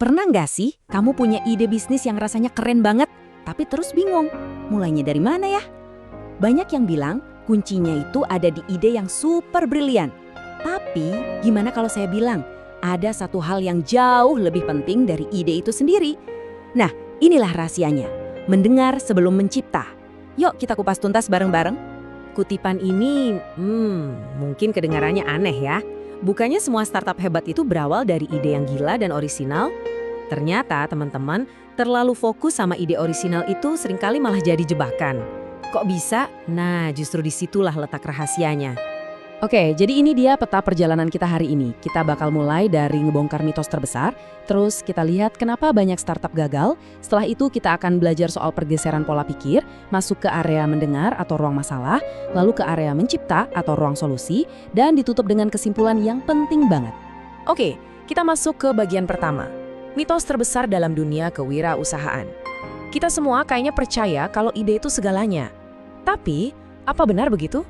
Pernah nggak sih kamu punya ide bisnis yang rasanya keren banget, tapi terus bingung, mulainya dari mana ya? Banyak yang bilang kuncinya itu ada di ide yang super brilian. Tapi gimana kalau saya bilang, ada satu hal yang jauh lebih penting dari ide itu sendiri. Nah, inilah rahasianya, mendengar sebelum mencipta. Yuk kita kupas tuntas bareng-bareng. Kutipan ini, mungkin kedengarannya aneh ya. Bukannya semua startup hebat itu berawal dari ide yang gila dan orisinal? Ternyata teman-teman, terlalu fokus sama ide orisinal itu seringkali malah jadi jebakan. Kok bisa? Nah, justru disitulah letak rahasianya. Oke, jadi ini dia peta perjalanan kita hari ini. Kita bakal mulai dari ngebongkar mitos terbesar, terus kita lihat kenapa banyak startup gagal. Setelah itu kita akan belajar soal pergeseran pola pikir, masuk ke area mendengar atau ruang masalah, lalu ke area mencipta atau ruang solusi, dan ditutup dengan kesimpulan yang penting banget. Oke, kita masuk ke bagian pertama. Mitos terbesar dalam dunia kewirausahaan. Kita semua kayaknya percaya kalau ide itu segalanya. Tapi, apa benar begitu?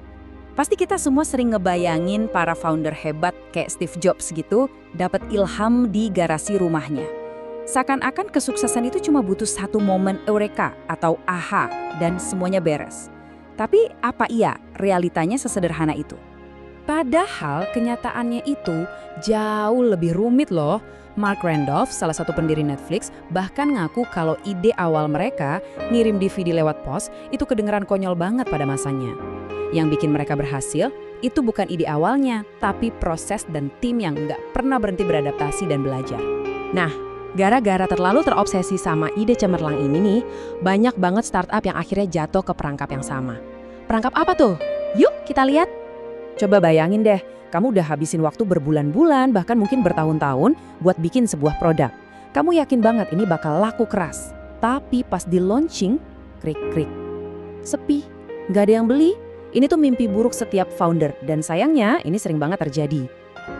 Pasti kita semua sering ngebayangin para founder hebat kayak Steve Jobs gitu dapat ilham di garasi rumahnya. Seakan-akan kesuksesan itu cuma butuh satu momen eureka atau aha dan semuanya beres. Tapi apa iya realitanya sesederhana itu? Padahal kenyataannya itu jauh lebih rumit loh. Mark Randolph, salah satu pendiri Netflix, bahkan ngaku kalau ide awal mereka ngirim DVD lewat pos itu kedengeran konyol banget pada masanya. Yang bikin mereka berhasil, itu bukan ide awalnya, tapi proses dan tim yang nggak pernah berhenti beradaptasi dan belajar. Nah, gara-gara terlalu terobsesi sama ide cemerlang ini nih, banyak banget startup yang akhirnya jatuh ke perangkap yang sama. Perangkap apa tuh? Yuk kita lihat. Coba bayangin deh, kamu udah habisin waktu berbulan-bulan, bahkan mungkin bertahun-tahun buat bikin sebuah produk. Kamu yakin banget ini bakal laku keras. Tapi pas di launching, krik-krik. Sepi, nggak ada yang beli. Ini tuh mimpi buruk setiap founder, dan sayangnya ini sering banget terjadi.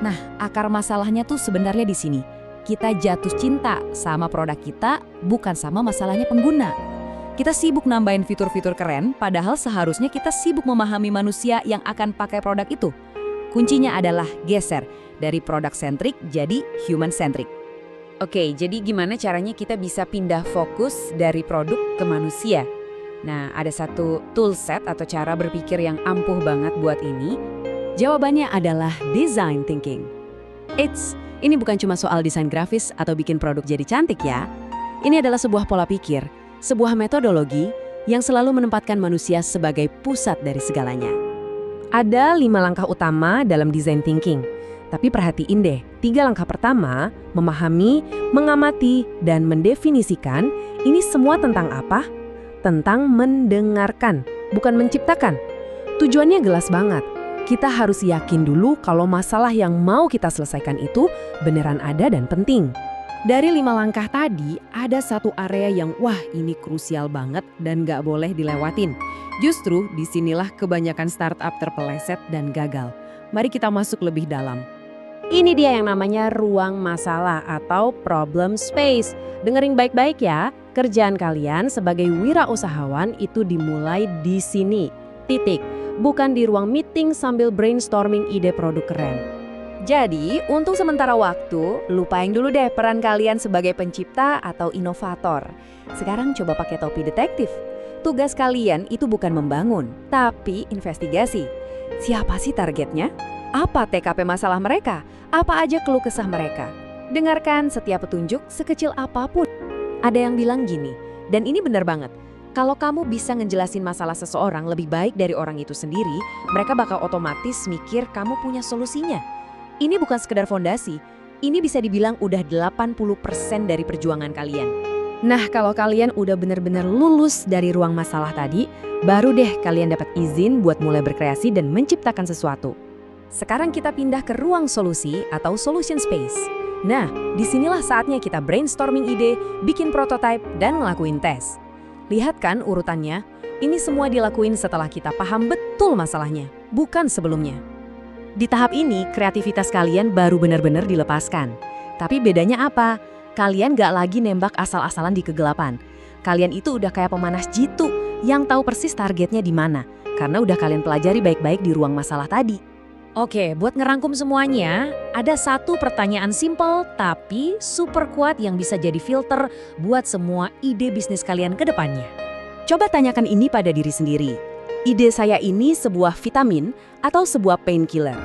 Nah, akar masalahnya tuh sebenarnya di sini. Kita jatuh cinta sama produk kita, bukan sama masalahnya pengguna. Kita sibuk nambahin fitur-fitur keren, padahal seharusnya kita sibuk memahami manusia yang akan pakai produk itu. Kuncinya adalah geser dari product-centric jadi human-centric. Oke, jadi gimana caranya kita bisa pindah fokus dari produk ke manusia? Nah, ada satu toolset atau cara berpikir yang ampuh banget buat ini. Jawabannya adalah design thinking. Ini bukan cuma soal desain grafis atau bikin produk jadi cantik ya. Ini adalah sebuah pola pikir, sebuah metodologi yang selalu menempatkan manusia sebagai pusat dari segalanya. Ada 5 langkah utama dalam design thinking. Tapi perhatiin deh, 3 langkah pertama, memahami, mengamati, dan mendefinisikan, ini semua tentang apa? Tentang mendengarkan, bukan menciptakan. Tujuannya jelas banget. Kita harus yakin dulu kalau masalah yang mau kita selesaikan itu beneran ada dan penting. Dari 5 langkah tadi, ada satu area yang wah ini krusial banget dan nggak boleh dilewatin. Justru disinilah kebanyakan startup terpeleset dan gagal. Mari kita masuk lebih dalam. Ini dia yang namanya ruang masalah atau problem space. Dengerin baik-baik ya. Kerjaan kalian sebagai wirausahawan itu dimulai di sini, titik. Bukan di ruang meeting sambil brainstorming ide produk keren. Jadi, untuk sementara waktu, lupain dulu deh peran kalian sebagai pencipta atau inovator. Sekarang coba pakai topi detektif. Tugas kalian itu bukan membangun, tapi investigasi. Siapa sih targetnya? Apa TKP masalah mereka? Apa aja keluh kesah mereka? Dengarkan setiap petunjuk sekecil apapun. Ada yang bilang gini, dan ini benar banget. Kalau kamu bisa ngejelasin masalah seseorang lebih baik dari orang itu sendiri, mereka bakal otomatis mikir kamu punya solusinya. Ini bukan sekedar fondasi, ini bisa dibilang udah 80% dari perjuangan kalian. Nah, kalau kalian udah benar-benar lulus dari ruang masalah tadi, baru deh kalian dapat izin buat mulai berkreasi dan menciptakan sesuatu. Sekarang kita pindah ke ruang solusi atau solution space. Nah, disinilah saatnya kita brainstorming ide, bikin prototipe, dan ngelakuin tes. Lihat kan urutannya? Ini semua dilakuin setelah kita paham betul masalahnya, bukan sebelumnya. Di tahap ini, kreativitas kalian baru benar-benar dilepaskan. Tapi bedanya apa? Kalian gak lagi nembak asal-asalan di kegelapan. Kalian itu udah kayak pemanas jitu yang tahu persis targetnya di mana, karena udah kalian pelajari baik-baik di ruang masalah tadi. Oke, buat ngerangkum semuanya, ada satu pertanyaan simpel tapi super kuat yang bisa jadi filter buat semua ide bisnis kalian ke depannya. Coba tanyakan ini pada diri sendiri. Ide saya ini sebuah vitamin atau sebuah painkiller?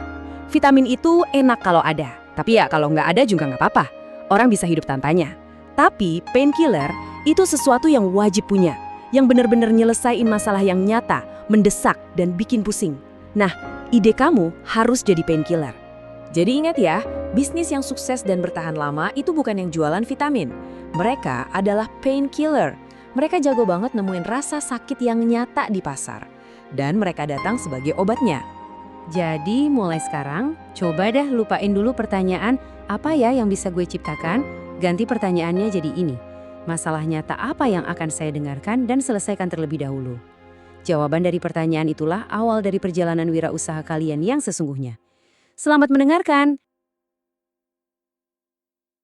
Vitamin itu enak kalau ada, tapi ya kalau nggak ada juga nggak apa-apa. Orang bisa hidup tanpanya. Tapi painkiller itu sesuatu yang wajib punya, yang benar-benar nyelesain masalah yang nyata, mendesak, dan bikin pusing. Nah, ide kamu harus jadi painkiller. Jadi ingat ya, bisnis yang sukses dan bertahan lama itu bukan yang jualan vitamin. Mereka adalah painkiller. Mereka jago banget nemuin rasa sakit yang nyata di pasar. Dan mereka datang sebagai obatnya. Jadi mulai sekarang, coba deh lupain dulu pertanyaan apa ya yang bisa gue ciptakan, ganti pertanyaannya jadi ini. Masalah nyata apa yang akan saya dengarkan dan selesaikan terlebih dahulu. Jawaban dari pertanyaan itulah awal dari perjalanan wirausaha kalian yang sesungguhnya. Selamat mendengarkan!